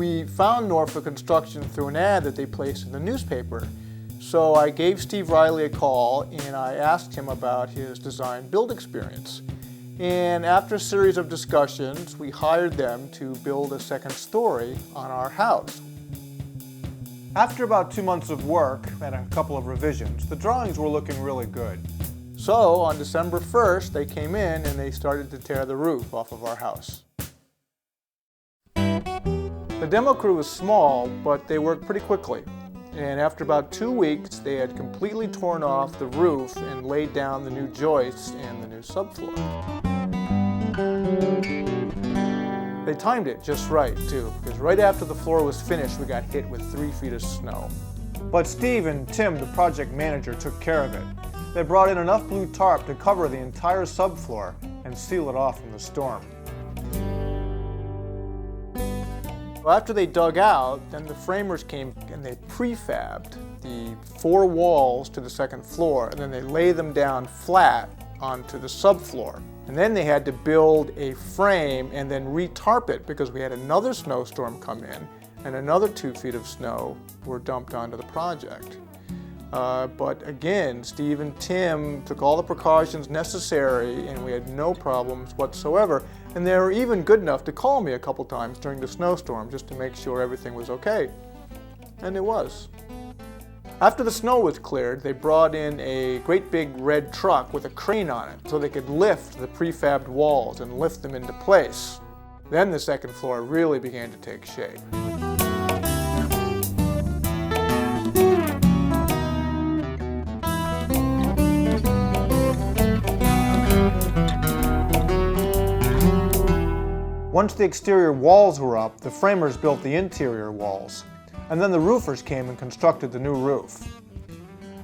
We found Norfolk Construction through an ad that they placed in the newspaper. So I gave Steve Riley a call and I asked him about his design build experience. And after a series of discussions, we hired them to build a second story on our house. After about 2 months of work and a couple of revisions, the drawings were looking really good. So on December 1st, they came in and they started to tear the roof off of our house. The demo crew was small, but they worked pretty quickly. And after about 2 weeks, they had completely torn off the roof and laid down the new joists and the new subfloor. They timed it just right, too, because right after the floor was finished, we got hit with 3 feet of snow. But Steve and Tim, the project manager, took care of it. They brought in enough blue tarp to cover the entire subfloor and seal it off from the storm. Well, after they dug out, then the framers came and they prefabbed the 4 walls to the second floor, and then they lay them down flat onto the subfloor. And then they had to build a frame and then re-tarp it because we had another snowstorm come in and another 2 feet of snow were dumped onto the project. But again, Steve and Tim took all the precautions necessary and we had no problems whatsoever. And they were even good enough to call me a couple times during the snowstorm just to make sure everything was okay. And it was. After the snow was cleared, they brought in a great big red truck with a crane on it so they could lift the prefabbed walls and lift them into place. Then the second floor really began to take shape. Once the exterior walls were up, the framers built the interior walls. And then the roofers came and constructed the new roof.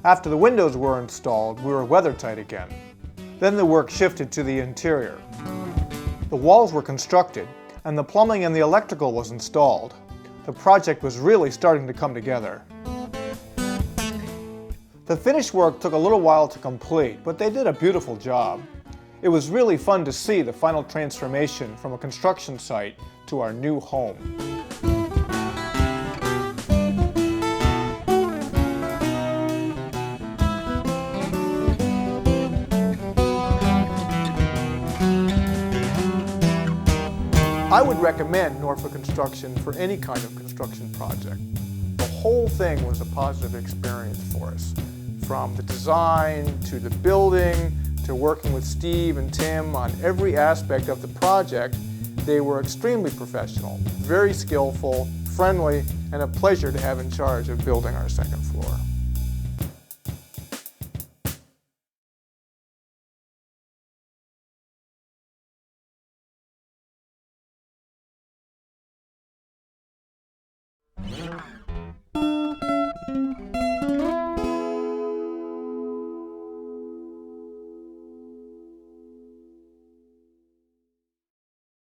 After the windows were installed, we were weather-tight again. Then the work shifted to the interior. The walls were constructed, and the plumbing and the electrical was installed. The project was really starting to come together. The finished work took a little while to complete, but they did a beautiful job. It was really fun to see the final transformation from a construction site to our new home. I would recommend Norfolk Construction for any kind of construction project. The whole thing was a positive experience for us. From the design, to the building, to working with Steve and Tim on every aspect of the project, they were extremely professional, very skillful, friendly, and a pleasure to have in charge of building our second floor. Yeah.